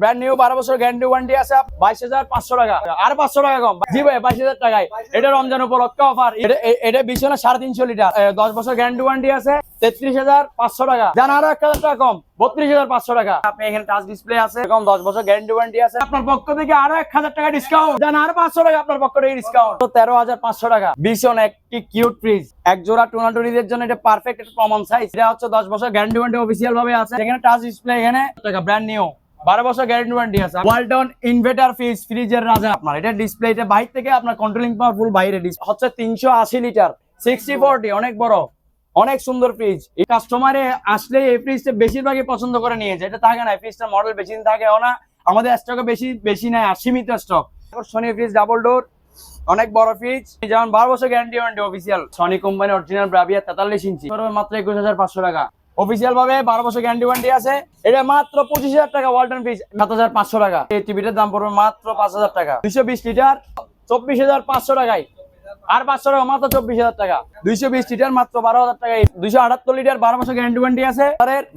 Brand new 12 বছর guarantee warranty আছে 22,500 টাকা আর 500 টাকা কম। জি ভাই 22,000 টাকায় এটা রমজান উপলক্ষে অফার। এটা বিছানা 350 লিটার 10 বছর গ্যারান্টি ওয়ারেন্টি আছে 33,500 টাকা। জান আরো 1000 টাকা কম 32,500 টাকা। আপনি এখানে টাচ ডিসপ্লে আছে এরকম 10 বছর গ্যারান্টি ওয়ারেন্টি আছে আপনার পক্ষ থেকে আরো 1000 টাকা ডিসকাউন্ট। জান আরো 500 টাকা আপনার পক্ষ থেকে ডিসকাউন্ট 13,500 টাকা। বিছানা একটি কিউট ফ্রিজ এক জোড়া টুনাটুনিদের জন্য এটা পারফেক্ট একটা কমন সাইজ। এটা হচ্ছে 10 বছর গ্যারান্টি ওয়ারেন্টি অফিশিয়াল ভাবে আছে। এখানে টাচ ডিসপ্লে এখানে টাকা ব্র্যান্ড নিউ 12 বছর গ্যারান্টি ওয়ারেন্টি আছে। ওয়ালটন ইনভার্টার ফ্রিজের রাজা আপনার এটা ডিসপ্লে এটা বাইরে থেকে আপনার কন্ট্রোলিং পাওয়ারফুল বাইরে হচ্ছে 380 লিটার 60/40 অনেক বড় অনেক সুন্দর ফ্রিজ। এই কাস্টমারে আসলে এই ফ্রিজটা বেশিরভাগই পছন্দ করে নিয়ে যায়। এটা থাকে না ফ্রিজটার মডেল বেশি দিন থাকেও না, আমাদের স্টকে বেশি নাই সীমিত stock. Sony fridge double door অনেক বড় ফ্রিজ যেমন 12 বছর guarantee warranty official Sony company original Bravia 43 ইঞ্চি মাত্র 21,500 টাকা। অফিসিয়াল ভাবে 12 বছর গ্যারান্টি ওয়ারেন্টি আছে এটা মাত্র 25,000 টাকা। ওয়ালটন ফ্রিজ 7,500 টাকা। এই টিভিটার দাম পড়বে মাত্র 5,000 টাকা। 220 লিটার 24,500 টাকায় আর 500 টাকা মাত্র 24,000 টাকা। 220 লিটার মাত্র 12,000 টাকায়। 278 লিটার 12 বছর গ্যারান্টি ওয়ারেন্টি আছে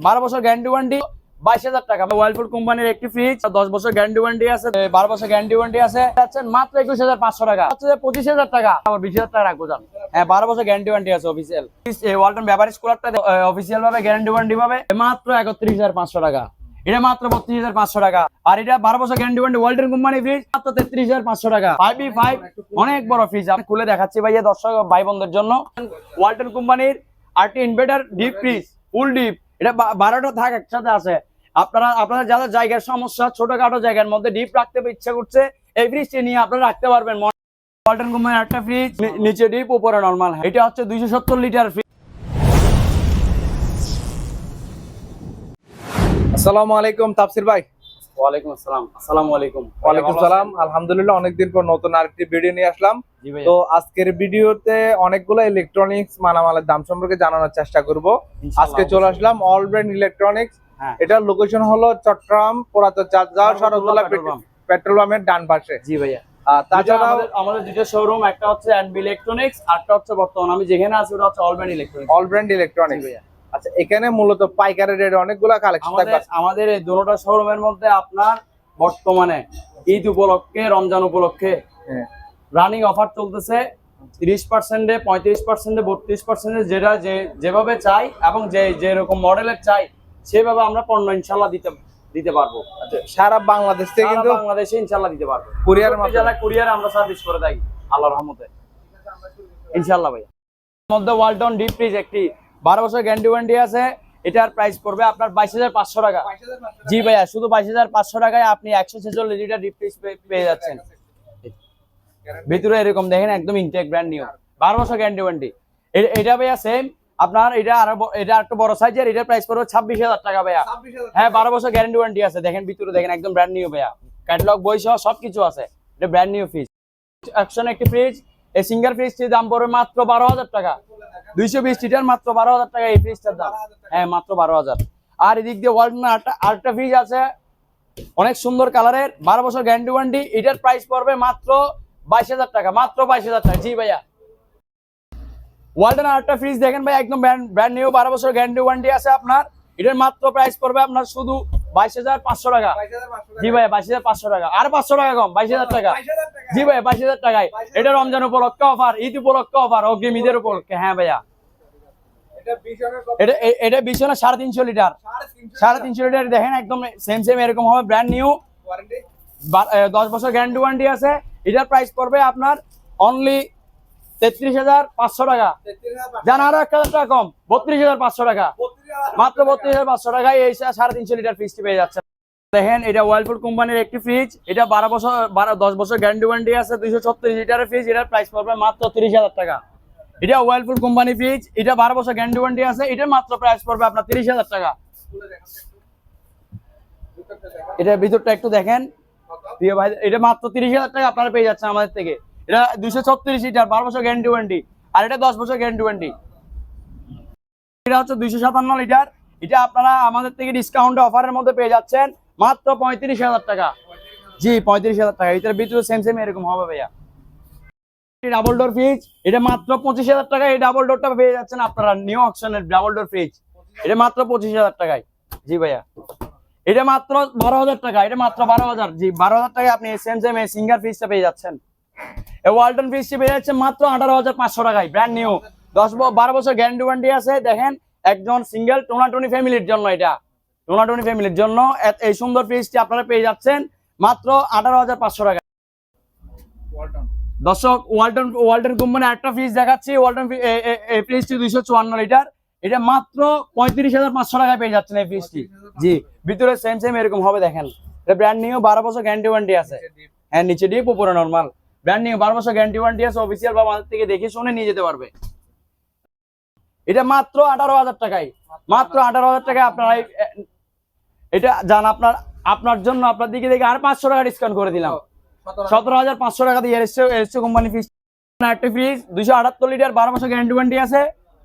12 বছর গ্যারান্টি ওয়ারেন্টি 22,000 টাকা। ওয়ালপুল কোম্পানির একটি ফ্রিজ 10 বছর গ্যারান্টি ওয়ারেন্টি আছে 12 বছর গ্যারান্টি ওয়ারেন্টি আছে মাত্র 21,500 টাকা। হচ্ছে 25,000 টাকা আবার 20,000 টাকা রাখবো যান। হ্যাঁ 12 বছর গ্যারান্টি ওয়ারেন্টি আছে অফিসিয়াল। এই ওয়ালটন বেভারেজ কুলারটা অফিসিয়াল ভাবে গ্যারান্টি ওয়ারেন্টি ভাবে মাত্র 31,500 টাকা। এটা মাত্র 32,500 টাকা। আর এটা 12 বছর guarantee warranty Walton company fridge মাত্র 33,500 টাকা। 5v5 অনেক বড় ফ্রিজ আমি খুলে দেখাচ্ছি ভাইয়া দর্শক ভাই বোনদের জন্য। ওয়ালটন কোম্পানির আরটি ইনভার্টার ডিপ ফ্রিজ ফুল ডিপ এটা 12টা থাক একসাথে আছে। আপনারা যাদের জায়গার সমস্যা ছোটখাটো জায়গার মধ্যে ডিপ রাখতে ইচ্ছা করছে এই ফ্রিজটি নিয়ে আপনারা রাখতে পারবেন। ওয়ালটন কোম্পানির একটা ফ্রিজ নিচে ডিপ উপরে নরমাল। এটা হচ্ছে 270 লিটার ফ্রিজ। আসসালামু আলাইকুম তাফসির ভাই। ওয়ালাইকুম আসসালাম। আসসালামু আলাইকুম। ওয়ালাইকুম সালাম। আলহামদুলিল্লাহ অনেকদিন পর নতুন আরেকটি ভিডিও নিয়ে আসলাম। তো আজকের ভিডিওতে অনেকগুলো ইলেকট্রনিক্স মালামালের দাম সম্পর্কে জানানোর চেষ্টা করব। আজকে চলে আসলাম অল ব্র্যান্ড ইলেকট্রনিক্স। এটার লোকেশন হলো চট্টগ্রাম পুরাতন চার্জার সরজলা পেট্রোল পাম্পের ডান পাশে। জি ভাইয়া। তাছাড়া আমাদের দুটো শোরুম একটা হচ্ছে এনবি ইলেকট্রনিক্স আর একটা হচ্ছে বর্তমান আমি যেখানে আছি ওটা হচ্ছে all brand electronics. All brand electronics ভাইয়া। আচ্ছা এখানে মূলত পাইকারি রেট অনেকগুলো কালেকশন থাকবে। আমাদের এই দুটোটা শোরুমের মধ্যে আপনার বর্তমানে ঈদ উপলক্ষে রমজান উপলক্ষে রানিং অফার চলতেছে 30%, 35%, 32%, যেটা যেভাবে চাই এবং যেরকম মডেলের চাই সেভাবে আমরা পণ্য ইনশাল্লাহ দিতে পারবো। সারা বাংলাদেশ থেকে কিন্তু বাংলাদেশে ইনশাল্লাহ দিতে পারবো। কুরিয়ার আমরা সার্ভিস করে থাকি আল্লাহর রহমতে ইনশাল্লাহ ভাইয়া। মধ্যে ওয়ালটন ডিপ ফ্রিজ একটি 12 বছর গ্যারান্টি ওয়ারেন্টি আছে। এটার প্রাইস পড়বে আপনার 22,500 টাকা। জি ভাইয়া শুধু 22,500 টাকায় আপনি 146 লিটার ডিপ ফ্রিজ পেয়ে যাচ্ছেন। ভিতরে এরকম দেখেন একদম ইনটেক ব্র্যান্ড নিউ 12 বছর গ্যারান্টি ওয়ারেন্টি। এটা ভাইয়া সেম আপনার এটা একটু বড় সাইজের এটার প্রাইস পড়বে 26,000 টাকা ভাইয়া। হ্যাঁ 12 বছর গ্যারান্টি ওয়ারেন্টি আছে। দেখেন ভিতরে দেখেন একদম ব্র্যান্ড নিউ ভাইয়া ক্যাটালগ বই সহ সবকিছু আছে। এটা ব্র্যান্ড নিউ ফ্রিজ অ্যাকশন একটি ফ্রিজ। এই সিঙ্গেল ফ্রিজটির দাম পড়বে মাত্র 12,000 টাকা। 220 লিটার মাত্র 12,000 টাকা এই ফ্রিজটার দাম। হ্যাঁ মাত্র 12,000। আর এদিক দিয়ে ওয়ালটন আরেকটা ফ্রিজ আছে অনেক সুন্দর কালারের 12 বছর গ্যারান্টি ওয়ারেন্টি। এটার প্রাইস পড়বে মাত্র 22,000 টাকা। মাত্র 22,000 টাকা। জি ভাইয়া। ওয়ালটন আরেকটা ফ্রিজ দেখেন ভাই একদম ব্র্যান্ড নিউ 12 বছর গ্যারান্টি ওয়ারেন্টি আছে আপনার। এটার মাত্র প্রাইস পড়বে আপনার শুধু 22,500 টাকা। জি ভাইয়া 22,500 টাকা আর 500 টাকা কম 22,000 টাকা। জি ভাইয়া 22,000 টাকায়। এটা রমজান উপলক্ষে অফার ঈদ উপলক্ষে অফার অগ্রিম ঈদের উপলক্ষে। হ্যাঁ ভাইয়া এটা বিছানা 350 লিটার 350 লিটার দেখেন একদম সেম এরকম হবে ব্র্যান্ড নিউ 10 বছর গ্যারান্টি ওয়ারেন্টি আছে। এটার প্রাইস পড়বে আপনার অনলি 33,500 টাকা। জান আরো 1,000 টাকা কম 32,500 টাকা। মাত্র 32,500 টাকায় এই 350 লিটার ফ্রিজটি পেয়ে যাচ্ছে। দেখেন এটা ওয়ালপুল কোম্পানির একটি ফ্রিজ। এটা 10 বছর গ্যারান্টি ওয়ারেন্টি আছে 236 লিটারের ফ্রিজ। এটার প্রাইস পড়বে মাত্র 30,000 টাকা। এটা ওয়ালপুল কোম্পানি ফ্রিজ। এটা 12 বছর গ্যারান্টি ওয়ারেন্টি আছে। এটার মাত্র প্রাইস পড়বে আপনার 30,000 টাকা। এটা ভিতরটা একটু দেখেন প্রিয় ভাই। এটা মাত্র 30,000 টাকা আপনারা পেয়ে যাচ্ছেন আমাদের থেকে। এটা 236 লিটার 12 বছর গ্যারান্টি ওয়ারেন্টি আর এটা 10 বছর গ্যারান্টি ওয়ারেন্টি। এটা হচ্ছে 257 লিটার। এটা আপনারা আমাদের থেকে ডিসকাউন্ট অফারের মধ্যে পেয়ে যাচ্ছেন মাত্র 35,000 টাকা। জি 35,000 টাকা। এটার ভিতরে সেম এরকম হবে ভাইয়া। ডাবল ডোর ফ্রিজ এটা মাত্র 25,000 টাকা। এই ডাবল ডোরটা পেয়ে যাচ্ছেন আপনারা নিউ অকশনের ডাবল ডোর ফ্রিজ। এটা মাত্র 25,000 টাকায়। জি ভাইয়া এটা মাত্র 12,000 টাকা, এটা মাত্র 12,000। জি 12,000 টাকায় আপনি সেম সিঙ্গার ফ্রিজটা পেয়ে যাচ্ছেন। এই ওয়ালটন ফ্রিজটি পেয়ে যাচ্ছেন মাত্র 18,500 টাকায়, ব্র্যান্ড নিউ, 12 বছর গ্যারান্টি ওয়ারেন্টি আছে। দেখেন একজন সিঙ্গেল টোনাটনি ফ্যামিলির জন্য, এটা টোনাটনি ফ্যামিলির জন্য এই সুন্দর ফ্রিজটি আপনারা পেয়ে যাচ্ছেন মাত্র 18,500 টাকা। দর্শক ওয়ালটন কোম্পানির একটা ফ্রিজ দেখাচ্ছি। ওয়ালটন এই ফ্রিজটি 254 লিটার, এটা মাত্র 35,500 টাকায় পেয়ে যাচ্ছেন এই ফ্রিজটি। জি ভিতরে সেম এরকম হবে, দেখেন এটা ব্র্যান্ড নিউ, 12 বছর গ্যারান্টি ওয়ারেন্টি আছে। হ্যাঁ নিচে ডিপ উপরে নরমাল, ব্র্যান্ড নিউ, 12 বছর গ্যারান্টি ওয়ারেন্টি আছে। অফিসিয়াল বা আমাদের থেকে দেখে শুনে নিয়ে যেতে পারবে। এটা মাত্র 18,000 টাকায়, মাত্র 18,000 টাকায় আপনারা এটা জান। আপনার জন্য আপনার দিকে দেখে আর 500 টাকা ডিসকাউন্ট করে দিলাম, 17,500 টাকা দিয়ে এসছে কোম্পানি ফ্রিজ। একটা ফ্রিজ 278 লিটার, 12 বছর গ্যারান্টি ওয়ারেন্টি আছে।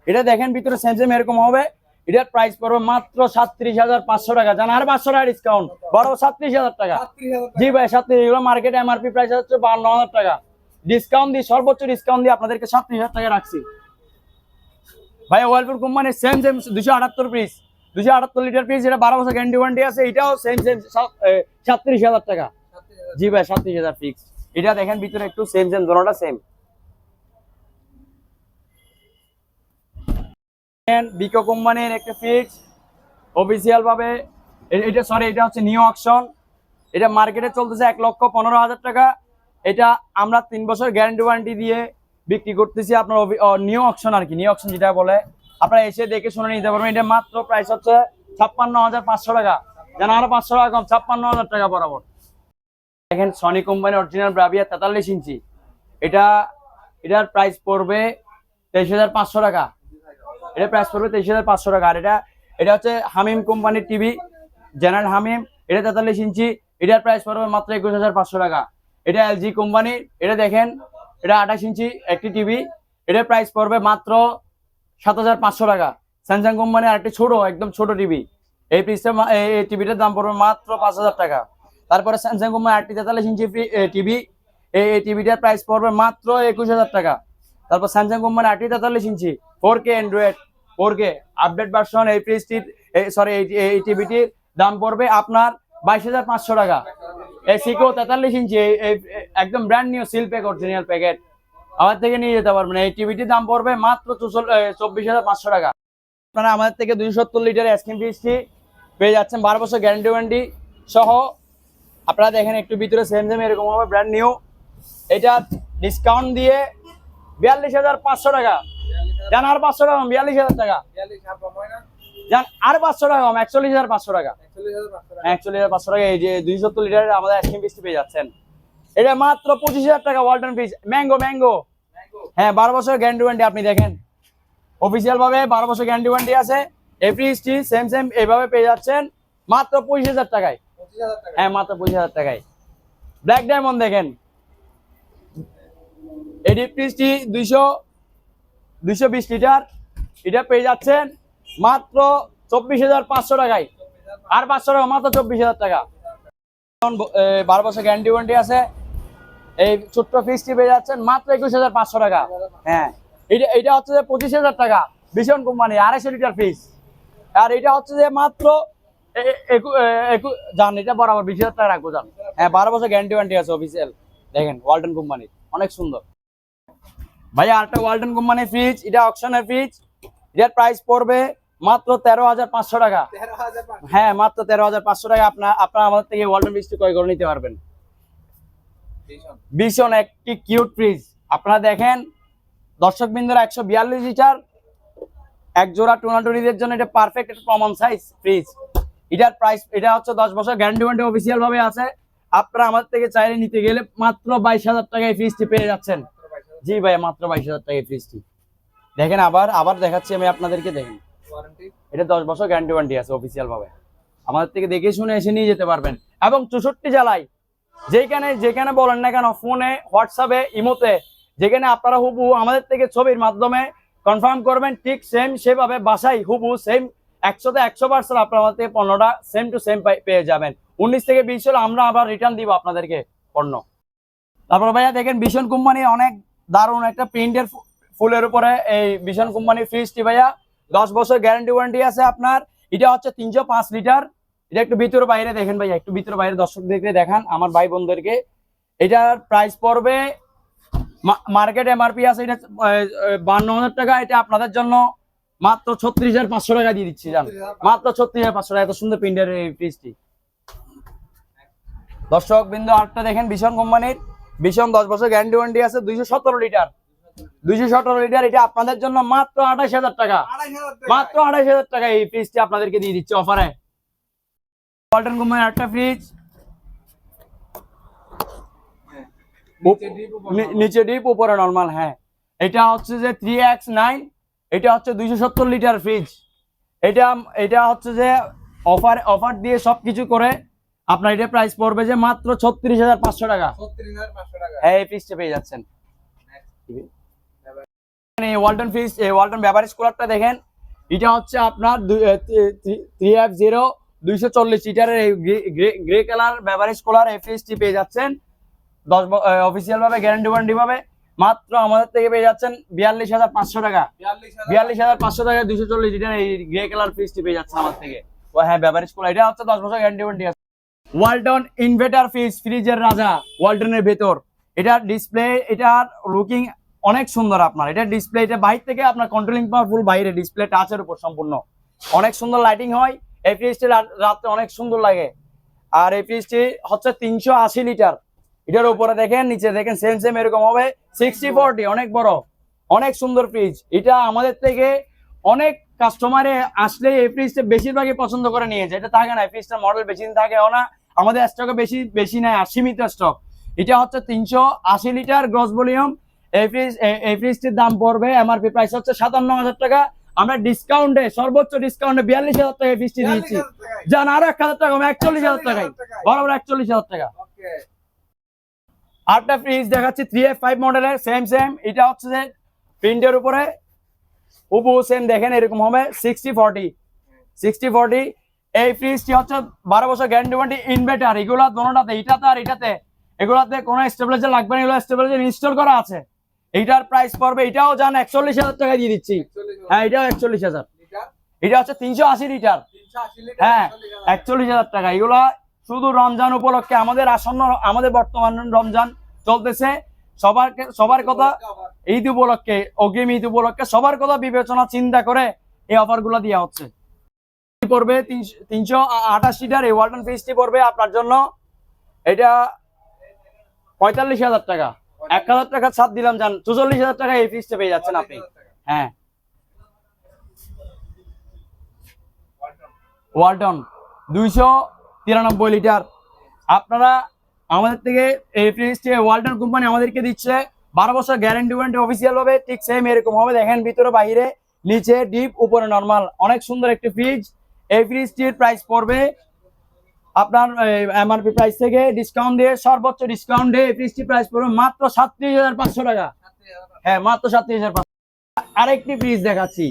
এটা দেখেন ভিতরে সেম এরকম হবে। এটার প্রাইস পড়বে মাত্র 37,500 টাকা, জান আর 500 টাকা ডিসকাউন্ট, বড় 37,000 টাকা। জি ভাই 37, এগুলো মার্কেট এমআরপি প্রাইস হচ্ছে 52,000 টাকা, ডিসকাউন্ট দিয়ে সর্বোচ্চ ডিসকাউন্ট দিয়ে আপনাদেরকে 37,000 টাকা রাখছি ভাই। ওয়ালপুর কোম্পানির সেম 278 ফ্রিজ, 278 লিটার ফ্রিজ, এটা 12 বছর গ্যারান্টি ওয়ারেন্টি আছে। এটাও সেম 37,000 টাকা। জি ভাই 37,000 ফিক্স। এটা দেখেন ভিতরে একটু সেম দোনোটা সেম। বিকো কোম্পানির একটা ফ্রিজ অফিসিয়াল ভাবে, এটা হচ্ছে নিউ অকশন। এটা মার্কেটে চলতেছে 1,15,000 টাকা। এটা আমরা 3 বছর গ্যারান্টি ওয়ারেন্টি দিয়ে বিক্রি করতেছি আপনার নিউ অকশন আর কি, নিউ অকশন যেটা বলে। আপনারা এসে দেখে শুনে নিতে পারবেন। এটা মাত্র প্রাইস হচ্ছে 56,500 টাকা, যেন আরো 500 টাকা কম, 56,000 টাকা বরাবর। দেখেন সনি কোম্পানি অরিজিনাল ব্রাভিয়া 43 ইঞ্চি, এটার প্রাইস পড়বে 23,500 টাকা। এটা প্রাইস পড়বে 23,500 টাকা। আর এটা হচ্ছে হামিম কোম্পানির টিভি, জেনারেল হামিম, এটা 43 ইঞ্চি, এটার প্রাইস পড়বে মাত্র 21,500 টাকা। এটা এলজি কোম্পানির, এটা দেখেন এটা 28 ইঞ্চি একটি টিভি, এটার প্রাইস পড়বে মাত্র 7,500 টাকা। স্যামসাং কোম্পানির আরেকটি ছোট, একদম ছোট টিভি, এই টিভিটার দাম পড়বে মাত্র 5,000 টাকা। তারপরে স্যামসাং কোম্পানির আরেকটি 43 ইঞ্চি টিভি, এই টিভিটার প্রাইস পড়বে মাত্র 21,000 টাকা। তারপর স্যামসাং কোম্পানির আরেকটি 43 ইঞ্চি 4K Android 4K update version, এই টিভিটির দাম পড়বে আপনার 22,500 টাকা। এই সিকো 43 ইঞ্চি, একদম brand new seal pack original packet, আমাদের থেকে নিয়ে যেতে পারবেন। এই টিভিটির দাম পড়বে মাত্র 24,500 টাকা। আপনারা আমাদের থেকে 270 লিটার আইসক্রিম ফ্রিজটি পেয়ে যাচ্ছেন 12 বছর গ্যারান্টি ওয়ারেন্টি সহ। আপনারা দেখেন একটু ভিতরে সেম এরকম হবে, ব্র্যান্ড নিউ। এটা ডিসকাউন্ট দিয়ে 42,500 টাকা, জান আর 500 টাকা, 42,000 টাকা, জান আর 500 টাকা কম, 41,500 টাকা, 41,500 টাকা। এই যে 270 লিটারের আমাদের আইসক্রিম ফ্রিজটি পেয়ে যাচ্ছেন। এটা মাত্র 25,000 টাকা ওয়ালটন ফ্রিজ, ম্যাঙ্গো। হ্যাঁ 12 বছর গ্যারান্টি ওয়ারেন্টি, আপনি দেখেন অফিসিয়াল ভাবে 12 বছর গ্যারান্টি ওয়ারেন্টি আছে। এই ফ্রিজটি সেম এইভাবে পেয়ে যাচ্ছেন মাত্র 25,000 টাকায়। হ্যাঁ মাত্র 25,000 টাকায়। ব্ল্যাক ডায়মন্ড দেখেন, এই ডিপ ফ্রিজটি 220 লিটার, এটা পেয়ে যাচ্ছেন মাত্র 24,500 টাকায়, আর 500 টাকা, মাত্র 24,000 টাকা। 12 বছর গ্যারান্টি ওয়ারেন্টি আছে। এই ছোট্ট ফ্রিজটি পেয়ে যাচ্ছেন মাত্র 21,500 টাকা। হ্যাঁ এটা হচ্ছে যে 25,000 টাকা, ভীষণ কোম্পানি 250 লিটার ফ্রিজ। আর এটা হচ্ছে যে মাত্র জান, এটা বরাবর 20,000 টাকা রাখবো জান। হ্যাঁ 12 বছর গ্যারান্টি ওয়ারেন্টি আছে অফিসিয়াল। দেখেন ওয়ালটন কোম্পানির, অনেক সুন্দর ভাইয়া। আরেকটা ওয়ালটন কোম্পানির ফ্রিজ, এটা অকশনের ফ্রিজ, এটার প্রাইস পড়বে মাত্র 13,500 টাকা। হ্যাঁ মাত্র 13,500 টাকা। আপনারা আমাদের থেকে ওয়ালটন ফ্রিজটি ক্রয় করে নিতে পারবেন। ভীষণ একটি কিউট ফ্রিজ। আপনারা দেখেন দর্শক বিন্দুরা 142 লিটার, এক জোড়া টোনাটুরিদের জন্য এটা পারফেক্ট একটা কমন সাইজ ফ্রিজ। এটার প্রাইস, এটা হচ্ছে 10 বছর গ্যারান্টি ওয়ারেন্টি অফিসিয়াল ভাবে আছে। আপনারা আমাদের থেকে চাইলে নিতে গেলে মাত্র 22,000 টাকায় ফ্রিজটি পেয়ে যাচ্ছেন। জি ভাই মাত্র 22,000 টাকায় ফ্রিজটি দেখেন। আবার দেখাচ্ছি আমি আপনাদেরকে, দেখেন এটা 10 বছর গ্যারান্টি ওয়ারেন্টি আছে অফিসিয়াল ভাবে। আমাদের থেকে দেখে শুনে এসে নিয়ে যেতে পারবেন। এবং 64 জেলায় যেখানে বলেন না কেন, ফোনে, হোয়াটসঅ্যাপে, ইমোতে, যেখানে আপনারা হুবহু আমাদের থেকে ছবির মাধ্যমে কনফার্ম করবেন, ঠিক সেভাবে বাসায় হুবহু সেম 100তে 100% আপনার আমাদের থেকে পণ্যটা সেম টু সেম পেয়ে যাবেন। 19 থেকে 20 হলে আমরা আবার রিটার্ন দিব আপনাদেরকে পণ্য। তারপর ভাইয়া দেখেন ভীষণ কোম্পানি অনেক দারুণ একটা প্রিন্টের ফুলের উপরে এই ভীষণ কোম্পানির ফ্রিজটি ভাইয়া 10 বছর গ্যারান্টি ওয়ারেন্টি আছে আপনার। এটা হচ্ছে 305 লিটার, এটা একটু ভিতরে বাইরে দেখেন ভাইয়া, একটু ভিতরে বাইরে দর্শকদেরকে দেখান, আমার ভাই বোনদেরকে। এটার প্রাইস পড়বে মার্কেট এমআরপি আছে এটা 52,000 টাকা, এটা আপনাদের জন্য মাত্র 36,500 টাকা দিয়ে দিচ্ছি। জান মাত্র 36,500 টাকা, এত সুন্দর প্রিন্টার এই ফ্রিজটি। দর্শক বিন্দু আরেকটা দেখেন, ভীষণ কোম্পানির, ভীষণ 10 বছর গ্যারান্টি ওয়ারেন্টি আছে, 217 লিটার, 217 লিটার, এটা আপনাদের জন্য মাত্র 28,000 টাকা, মাত্র 28,000 টাকা এই ফ্রিজটি আপনাদেরকে দিয়ে দিচ্ছি অফারে। ওয়ালটন কোম্পানির একটা ফ্রিজ, নিচে ডিপ উপরে নরমাল। হ্যাঁ, এটা হচ্ছে যে 3X9, এটা হচ্ছে 270 লিটার ফ্রিজ। এটা হচ্ছে যে অফার দিয়ে সবকিছু করে আপনার এটা প্রাইস পড়বে যে মাত্র 36,500 টাকা। হ্যাঁ, এই ফ্রিজটা পেয়ে যাচ্ছেন। এই ওয়ালটন ফ্রিজ, ওয়ালটন বেভারেজ কুলারটা দেখেন, এটা হচ্ছে আপনার 3F0 240 লিটারের এই গ্রে কালার বেভারেজ কুলার, এই ফ্রিজটি পেয়ে যাচ্ছেন 10 অফিসিয়াল ভাবে গ্যারান্টি ওয়ারেন্টি ভাবে মাত্র আমাদের থেকে পেয়ে যাচ্ছেন 42,500 টাকা। 42,500 টাকা 240 লিটার এই গ্রে কালার ফ্রিজটি পেয়ে যাচ্ছেন আমার থেকে। ও হ্যাঁ, বেভারেজ কুলার, এটা হচ্ছে 10 বছর গ্যারান্টি ওয়ারেন্টি আছে। ওয়ালটন ইনভার্টার ফ্রিজ, ফ্রিজের রাজা ওয়ালটনের ভেতর। এটার ডিসপ্লে, এটার লুকিং অনেক সুন্দর। আপনার এটা ডিসপ্লে, এটা বাইরে থেকে আপনার কন্ট্রোলিং পাওয়ারফুল, বাইরে ডিসপ্লে টাচের উপর সম্পূর্ণ, অনেক সুন্দর লাইটিং হয়। এই ফ্রিজটি রাতে অনেক সুন্দর লাগে। আর এই ফ্রিজটি হচ্ছে 380 লিটার, এটার উপরে দেখেন, নিচে দেখেন, সেম এরকম হবে 60/40, অনেক বড়, অনেক সুন্দর ফ্রিজ। এটা আমাদের থেকে অনেক কাস্টমারে আসলে এই ফ্রিজটা বেশিরভাগই পছন্দ করে নিয়ে যায়। এটা থাকে না, এই ফ্রিজটার মডেল বেশি দিন থাকেও না, আমাদের স্টকে বেশি নাই, সীমিত স্টক। এটা হচ্ছে 380 লিটার গ্রস ভলিউম। এই ফ্রিজটির দাম পড়বে, এমআরপি প্রাইস হচ্ছে 57,000 টাকা। আমরা ডিসকাউন্টে, সর্বোচ্চ ডিসকাউন্টে 42,000 টাকা ফ্রিজটি দিচ্ছি। জান আরো 1,000 টাকা, 41,000 টাকায়, বরাবর 41,000 টাকা। আরেকটা ফ্রিজ দেখাচ্ছি 3F5 মডেলের, সেম। এটা হচ্ছে যে প্রিন্টের উপরে হুবহু সেম দেখেন, এরকম হবে 60/40। এই ফ্রিজটি হচ্ছে 12 বছর গ্যারান্টি ওয়ারেন্টি, ইনভার্টার, এগুলা দোনোটাতে, এটাতে আর এটাতে, এগুলাতে কোনো স্টেবিলাইজার লাগবে না, এগুলো স্টেবিলাইজার ইনস্টল করা আছে। এইটার প্রাইস পড়বে, এটাও জান 41,000 টাকা দিয়ে দিচ্ছি। হ্যাঁ, এটাও 41,000। এটা হচ্ছে 380 লিটার, হ্যাঁ, 41,000 টাকা। এগুলা শুধু রমজান উপলক্ষে, আমাদের বর্তমান রমজান চলতেছে, সবার কথা ঈদ উপলক্ষে, অগ্রিম ঈদ উপলক্ষে সবার কথা বিবেচনা চিন্তা করে এই অফার গুলা দেওয়া হচ্ছে। পড়বে 328 লিটার এই ওয়ালটন ফ্রিজটি পড়বে আপনার জন্য, এটা 45,000 টাকা, 1,000 টাকা ছাড় দিলাম, জান 44,000 টাকা এই ফ্রিজটা পেয়ে যাচ্ছেন আপনি। হ্যাঁ, ওয়ালটন 293 লিটার। আপনারা আমাদের থেকে এই ফ্রিজটি ওয়ালটন কোম্পানি আমাদেরকে দিচ্ছে 12 বছর গ্যারান্টি ওয়ারেন্টি অফিসিয়াল ভাবে, ঠিক সেম এরকম হবে। দেখেন, ভিতরে বাইরে, নিচে ডিপ উপরে নরমাল, অনেক সুন্দর একটি ফ্রিজ। এই ফ্রিজটির প্রাইস পড়বে আপনার এমআরপি প্রাইস থেকে ডিসকাউন্ট দিয়ে, সর্বোচ্চ ডিসকাউন্ট দিয়ে এই ফ্রিজটির প্রাইস পড়বে মাত্র 37,500 টাকা। হ্যাঁ, মাত্র 37,500। আরেকটি ফ্রিজ দেখাচ্ছি,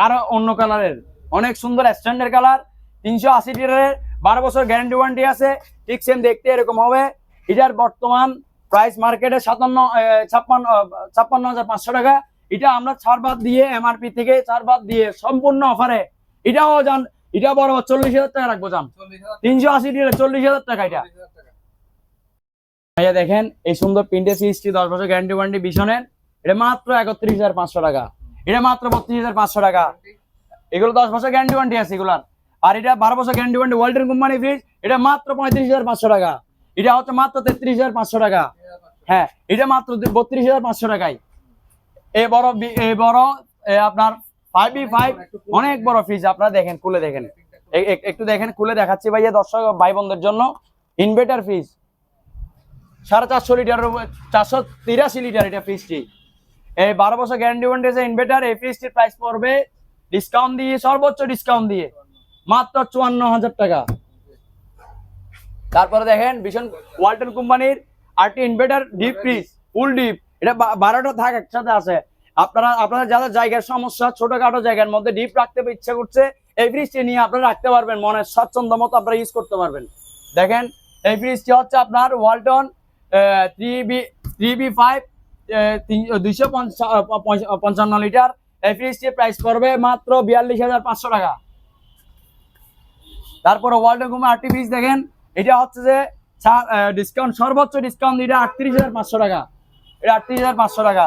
আরো অন্য কালারের, অনেক সুন্দর স্ট্যান্ডার্ড কালার, 380 লিটারের, 12 বছর গ্যারান্টি ওয়ারেন্টি আছে, ঠিক সেম দেখতে এরকম হবে। এটার বর্তমান প্রাইস মার্কেটে 56,500 টাকা। এটা আমরা ছাড় বাদ দিয়ে, এমআরপি থেকে ছাড় বাদ দিয়ে সম্পূর্ণ অফারে এটাও জান, এটা বড় 40,000 টাকা রাখবো। জান 380 লিটার 40,000 টাকা। এটা ভাইয়া দেখেন, এই সুন্দর প্রিন্টের ফ্রিজটি 10 বছর গ্যারান্টি ওয়ারেন্টি বিশনের, এটা মাত্র 31,500 টাকা, এটা মাত্র 32,500 টাকা। এগুলো 10 বছর গ্যারান্টি ওয়ারেন্টি আছে এগুলার। আর এটা 12 বছর guarantee warranty Walton company fridge, এটা মাত্র 35,500 টাকা। এটা হচ্ছে মাত্র 33,500 টাকা। হ্যাঁ, এটা মাত্র 32,500 টাকায়। এই বড় আপনার 5v5 অনেক বড় ফ্রিজ, আপনারা দেখেন, খুলে দেখেন, একটু দেখেন, খুলে দেখাচ্ছি ভাইয়া দর্শক ভাই বোনদের জন্য। ইনভার্টার ফ্রিজ 450 লিটার, 483 লিটার এটা ফ্রিজটি। এই 12 বছর গ্যারান্টি ওয়ারেন্টি আছে ইনভার্টার। এই ফ্রিজটির প্রাইস পড়বে ডিসকাউন্ট দিয়ে, সর্বোচ্চ ডিসকাউন্ট দিয়ে মাত্র 54,000 টাকা। তারপরে দেখেন, ভীষণ ওয়ালটন কোম্পানির আরটি ইনভার্টার ডিপ ফ্রিজ, ফুল ডিপ, এটা 12টা থাক একসাথে আছে। আপনারা যাদের জায়গার সমস্যা, ছোটখাটো জায়গার মধ্যে ডিপ রাখতে ইচ্ছা করছে, এই ফ্রিজটি নিয়ে আপনারা রাখতে পারবেন, মনের স্বাচ্ছন্দ্য মতো আপনারা ইউজ করতে পারবেন। দেখেন, এই ফ্রিজটি হচ্ছে আপনার ওয়ালটন 3v5 255 লিটার। এই ফ্রিজটির প্রাইস পড়বে মাত্র 42,500 টাকা। তারপরে ওয়ালটন আরটি ফ্রিজ দেখেন, এটা হচ্ছে যে ডিসকাউন্ট, সর্বোচ্চ ডিসকাউন্ট এটা 38,500 টাকা। এটা 38,500 টাকা।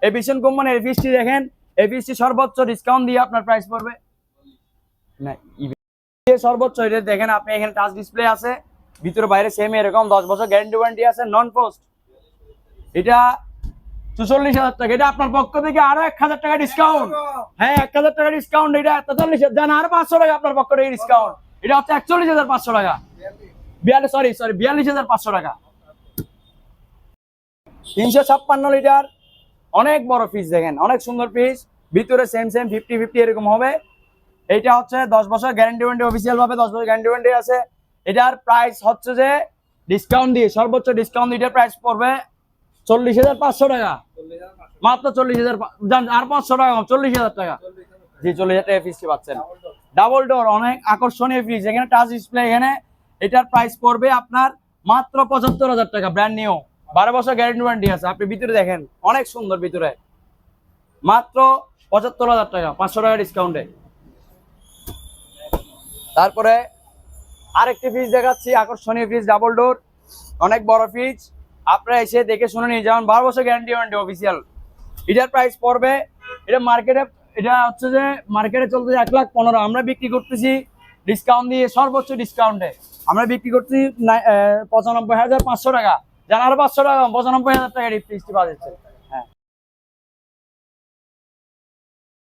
এভিশন কোম্পানির এই ফ্রিজটি দেখেন, এই ফ্রিজটি সর্বোচ্চ ডিসকাউন্ট দিয়ে আপনার প্রাইস পড়বে না, সর্বোচ্চ এটা দেখেন আপনি, এখানে টাচ ডিসপ্লে আছে, ভিতরে বাইরে সেম এরকম, 10 বছর গ্যারান্টি ওয়ারেন্টি আছে, নন পোস্ট। এটা 44,000 টাকা। এটা আপনার পক্ষ থেকে আরো 1,000 টাকা ডিসকাউন্ট। হ্যাঁ, 1,000 টাকা ডিসকাউন্ট। এটা 43,000 জান, আরো 500 টাকা আপনার পক্ষ থেকে ডিসকাউন্ট। এটা হচ্ছে 41,500 টাকা। 42,500 টাকা। 356 লিটার অনেক বড় ফ্রিজ দেখেন, অনেক সুন্দর ফ্রিজ, ভিতরে সেম 50-50 এরকম হবে। এটা হচ্ছে 10 বছর গ্যারান্টি ওয়ারেন্টি, অফিসিয়াল ভাবে 10 বছর গ্যারান্টি ওয়ারেন্টি আছে। এটার প্রাইস হচ্ছে যে ডিসকাউন্ট দিয়ে, সর্বোচ্চ ডিসকাউন্ট দিয়ে এটার প্রাইস পড়বে 40,500 টাকা। মাত্র 40,000, আর 500 টাকা কম, 40,000 টাকা। জি, 40,000 টাকা ফ্রিজটি পাচ্ছেন। ডাবল ডোর অনেক আকর্ষণীয় ফ্রিজ, এখানে টাচ ডিসপ্লে, এখানে এটার প্রাইস পড়বে আপনার মাত্র 75,000 টাকা, ব্র্যান্ড নিউ, 12 বছর গ্যারান্টি ওয়ারেন্টি আছে। আপনি ভিতরে দেখেন অনেক সুন্দর, ভিতরে মাত্র 75,000 টাকা, 500 টাকা ডিসকাউন্টে। তারপরে আরেকটি ফ্রিজ দেখাচ্ছি, আকর্ষণীয় ফ্রিজ, ডাবল ডোর, অনেক বড় ফ্রিজ। আপনারা এসে দেখে শুনে নিয়ে যান, 12 বছর গ্যারান্টি ওয়ারেন্টি অফিসিয়াল। এটার প্রাইস পড়বে, এটা মার্কেটে, এটা হচ্ছে যে মার্কেটে চলতেছে 1,15,000, আমরা বিক্রি করতেছি ডিসকাউন্ট দিয়ে, সর্বোচ্চ ডিসকাউন্টে আমরা বিক্রি করছি 95,500 টাকা। জানার 500 টাকা, 95,000 টাকা এই ফ্রিজটি পাওয়া যাচ্ছে।